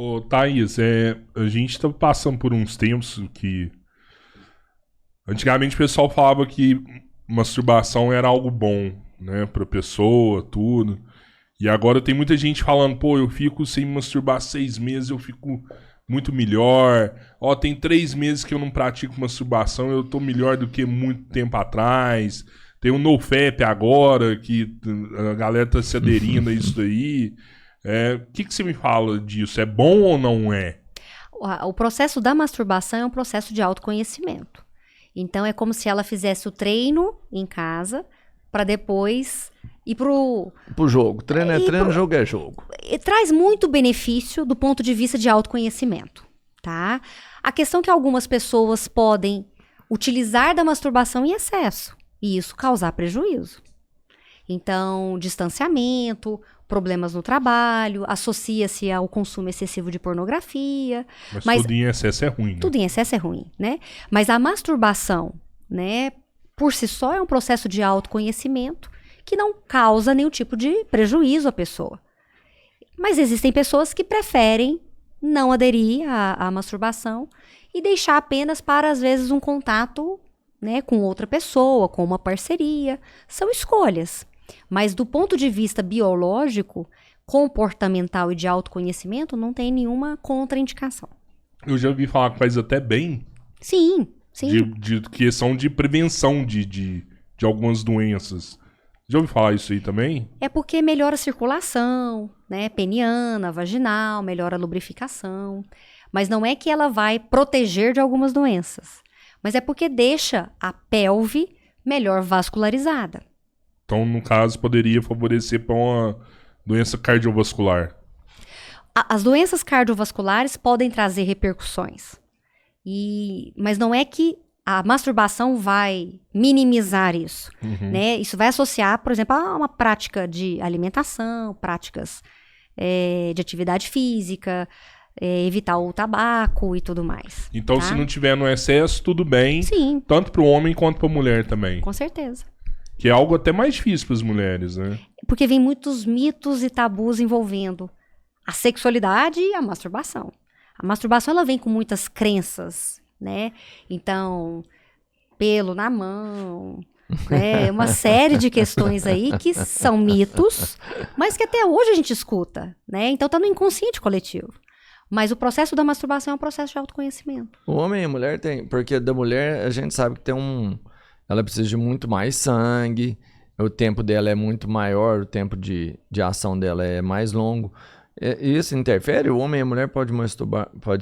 Ô, Thaís, a gente tá passando por uns tempos que... Antigamente o pessoal falava que masturbação era algo bom, né? Pra pessoa, tudo. E agora tem muita gente falando, pô, eu fico sem me masturbar 6 meses, eu fico muito melhor. Ó, tem 3 meses que eu não pratico masturbação, eu tô melhor do que muito tempo atrás. Tem o NoFap agora, que a galera tá se aderindo a isso daí. O que você me fala disso? É bom ou não é? O processo da masturbação é um processo de autoconhecimento. Então, é como se ela fizesse o treino em casa para depois ir pro jogo. Treino é treino, jogo é jogo. E traz muito benefício do ponto de vista de autoconhecimento, tá? A questão é que algumas pessoas podem utilizar da masturbação em excesso e isso causar prejuízo. Então, distanciamento, problemas no trabalho, associa-se ao consumo excessivo de pornografia. Mas tudo em excesso é ruim, né? Tudo em excesso é ruim, né? Mas a masturbação, né, por si só é um processo de autoconhecimento que não causa nenhum tipo de prejuízo à pessoa. Mas existem pessoas que preferem não aderir à masturbação e deixar apenas para, às vezes, um contato, né, com outra pessoa, com uma parceria. São escolhas. Mas do ponto de vista biológico, comportamental e de autoconhecimento, não tem nenhuma contraindicação. Eu já ouvi falar que faz até bem. Sim, sim. De questão de prevenção de algumas doenças. Já ouviu falar isso aí também? É porque melhora a circulação, né, peniana, vaginal, melhora a lubrificação. Mas não é que ela vai proteger de algumas doenças. Mas é porque deixa a pelve melhor vascularizada. Então, no caso, poderia favorecer para uma doença cardiovascular. As doenças cardiovasculares podem trazer repercussões. Mas não é que a masturbação vai minimizar isso. Né? Isso vai associar, por exemplo, a uma prática de alimentação, práticas de atividade física, evitar o tabaco e tudo mais. Então, tá? se não tiver no excesso, tudo bem. Sim. Tanto para o homem quanto para a mulher também. Com certeza. Que é algo até mais difícil para as mulheres, né? Porque vem muitos mitos e tabus envolvendo a sexualidade e a masturbação. A masturbação, ela vem com muitas crenças, né? Então, pelo na mão, né? Uma série de questões aí que são mitos, mas que até hoje a gente escuta, né? Então, tá no inconsciente coletivo. Mas o processo da masturbação é um processo de autoconhecimento. O homem e a mulher tem... Porque da mulher, a gente sabe que tem ela precisa de muito mais sangue, o tempo dela é muito maior, o tempo de ação dela é mais longo. Isso interfere? O homem e a mulher pode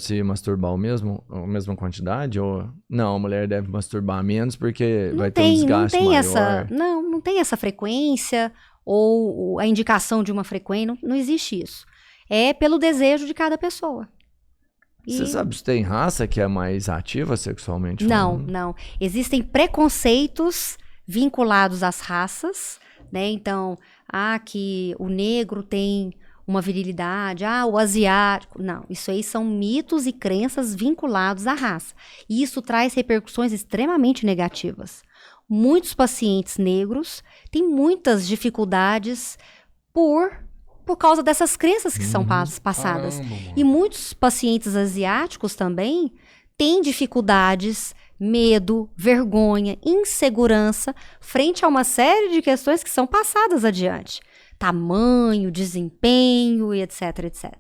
se masturbar a mesma quantidade? Ou não, a mulher deve masturbar menos porque vai ter um desgaste maior? Não tem essa frequência ou a indicação de uma frequência, não existe isso. É pelo desejo de cada pessoa. Você sabe se tem raça que é mais ativa sexualmente? Não. Existem preconceitos vinculados às raças, né? Então, que o negro tem uma virilidade, o asiático. Não, isso aí são mitos e crenças vinculados à raça. E isso traz repercussões extremamente negativas. Muitos pacientes negros têm muitas dificuldades por causa dessas crenças que são passadas. Caramba, e muitos pacientes asiáticos também têm dificuldades, medo, vergonha, insegurança, frente a uma série de questões que são passadas adiante. Tamanho, desempenho e etc, etc.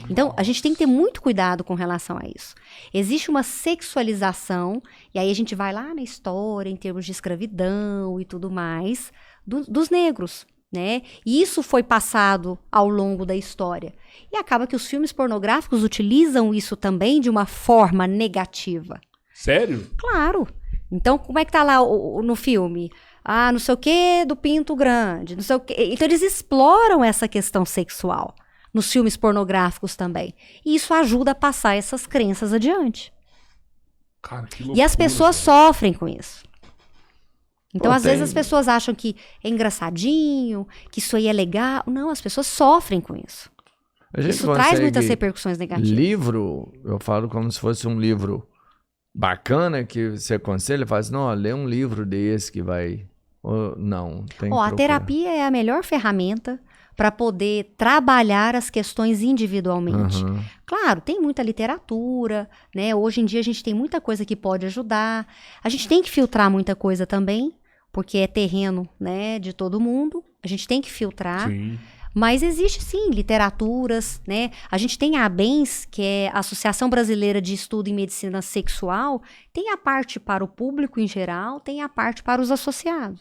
Então, a gente tem que ter muito cuidado com relação a isso. Existe uma sexualização, e aí a gente vai lá na história, em termos de escravidão e tudo mais, dos negros. Né? E isso foi passado ao longo da história. E acaba que os filmes pornográficos utilizam isso também de uma forma negativa. Sério? Claro. Então, como é que tá lá no filme? Não sei o que do pinto grande, não sei o quê. Então, eles exploram essa questão sexual nos filmes pornográficos também. E isso ajuda a passar essas crenças adiante. Cara, que loucura, e as pessoas sofrem com isso. Então, às vezes, as pessoas acham que é engraçadinho, que isso aí é legal. Não, as pessoas sofrem com isso. Isso traz muitas repercussões negativas. Livro, eu falo como se fosse um livro bacana que você aconselha, fala assim, não, lê um livro desse que vai... Não, tem que a terapia é a melhor ferramenta para poder trabalhar as questões individualmente. Claro, tem muita literatura, né? Hoje em dia a gente tem muita coisa que pode ajudar. A gente tem que filtrar muita coisa também, porque é terreno, né, de todo mundo. A gente tem que filtrar. Sim. Mas existe sim literaturas, né? A gente tem a ABENS, que é a Associação Brasileira de Estudo em Medicina Sexual, tem a parte para o público em geral, tem a parte para os associados.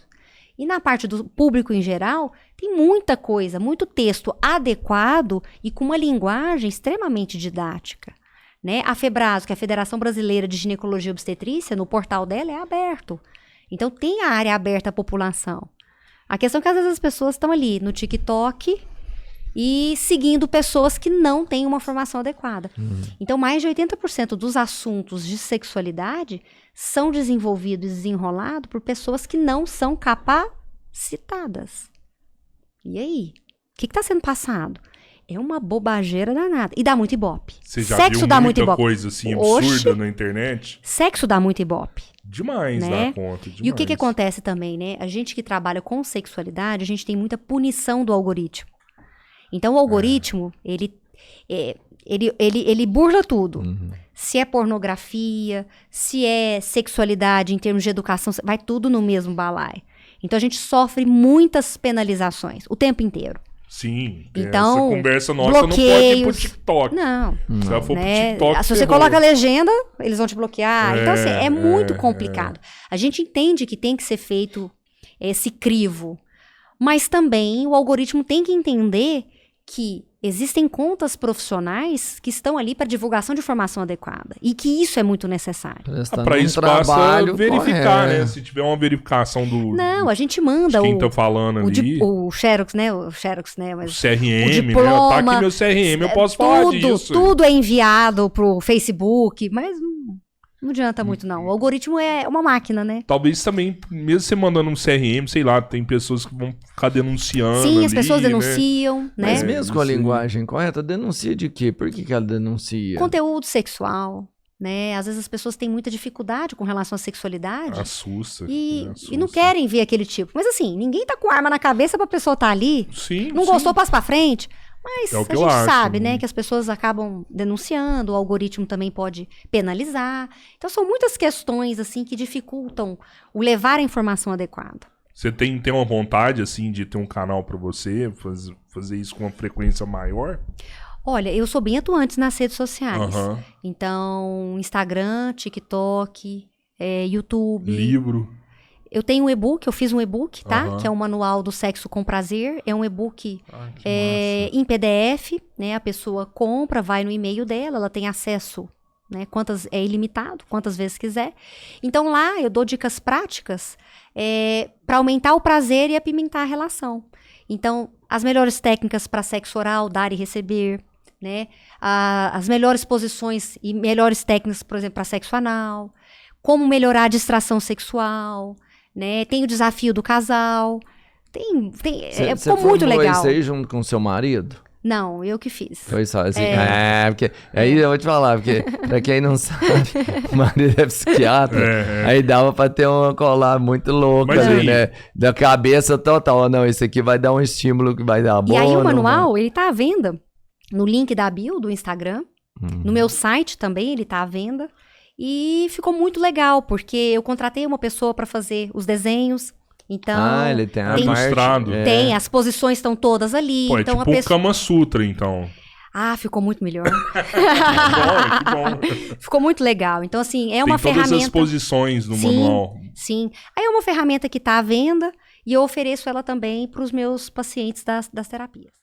E na parte do público em geral, tem muita coisa, muito texto adequado e com uma linguagem extremamente didática, né? A FEBRASO, que é a Federação Brasileira de Ginecologia e Obstetrícia, no portal dela é aberto. Então tem a área aberta à população. A questão é que às vezes as pessoas estão ali no TikTok e seguindo pessoas que não têm uma formação adequada. Então, mais de 80% dos assuntos de sexualidade são desenvolvidos e desenrolados por pessoas que não são capacitadas. E aí? O que está sendo passado? É uma bobageira danada. E dá muito ibope. Você já Sexo viu dá muita muito ibope. coisa assim absurda Oxe. na internet? Sexo dá muito ibope. Demais, Né? dá conta. Demais. E o que acontece também, né? A gente que trabalha com sexualidade, a gente tem muita punição do algoritmo. Então, o algoritmo, ele burla tudo. Se é pornografia, se é sexualidade em termos de educação, vai tudo no mesmo balaio. Então, a gente sofre muitas penalizações o tempo inteiro. Sim. Então, essa conversa nossa não pode ir pro bloqueios. TikTok. Não. Se ela for Né? pro TikTok, Se você ferrou. coloca a legenda, eles vão te bloquear. Então, assim, é muito é. complicado. A gente entende que tem que ser feito esse crivo. Mas também o algoritmo tem que entender que existem contas profissionais que estão ali para divulgação de informação adequada. E que isso é muito necessário. Pra isso basta verificar, né? Se tiver uma verificação do Não, a gente manda de quem tá falando ali. o Xerox, né? O Xerox, né? O Mas CRM, diploma, né? Tá aqui meu CRM, eu posso falar disso. Tudo é enviado pro Facebook, mas não adianta muito, não. O algoritmo é uma máquina, né? Talvez também, mesmo você mandando um CRM, sei lá, tem pessoas que vão ficar denunciando. Sim, as ali, pessoas né? denunciam, né? Mas mesmo com a sim. linguagem correta, denuncia de quê? Por que ela denuncia? Conteúdo sexual, né? Às vezes as pessoas têm muita dificuldade com relação à sexualidade. Assusta. E assusta. não querem ver aquele tipo. Mas assim, ninguém tá com arma na cabeça pra pessoa tá ali. Sim, Não sim. gostou, passa pra frente. Mas É o que a eu gente acho, sabe, né? né, que as pessoas acabam denunciando, o algoritmo também pode penalizar. Então são muitas questões, assim, que dificultam o levar a informação adequada. Você tem uma vontade, assim, de ter um canal pra você, fazer isso com uma frequência maior? Olha, eu sou bem atuante nas redes sociais. Aham. Então, Instagram, TikTok, YouTube. Livro. Eu tenho um e-book, eu fiz um e-book, tá? Aham. Que é o Manual do Sexo com Prazer. É um e-book Ah, que massa. em PDF, né? A pessoa compra, vai no e-mail dela, ela tem acesso, né? É ilimitado, quantas vezes quiser. Então lá eu dou dicas práticas para aumentar o prazer e apimentar a relação. Então, as melhores técnicas para sexo oral, dar e receber, né? As melhores posições e melhores técnicas, por exemplo, para sexo anal. Como melhorar a distração sexual, né? Tem o desafio do casal. Ficou muito legal. Você aí junto com o seu marido? Não, eu que fiz. Foi só assim. Porque aí eu vou te falar, porque pra quem não sabe, o marido é psiquiatra, aí dava pra ter uma colar muito louca Mas ali, aí- né? Da cabeça total. Não, esse aqui vai dar um estímulo que vai dar bom. E aí o não manual, ele tá à venda no link da bio do Instagram. No meu site também ele tá à venda. E ficou muito legal, porque eu contratei uma pessoa para fazer os desenhos. Então, ele tem a tem- parte... Ilustrado. tem, as posições estão todas ali. Pô, é então tipo a o pessoa. Kama Sutra, então. Ah, ficou muito melhor. Que bom. Ficou muito legal. Então, assim, é Tem uma todas as ferramenta. posições no Sim. manual. Sim. Aí é uma ferramenta que está à venda e eu ofereço ela também para os meus pacientes das terapias.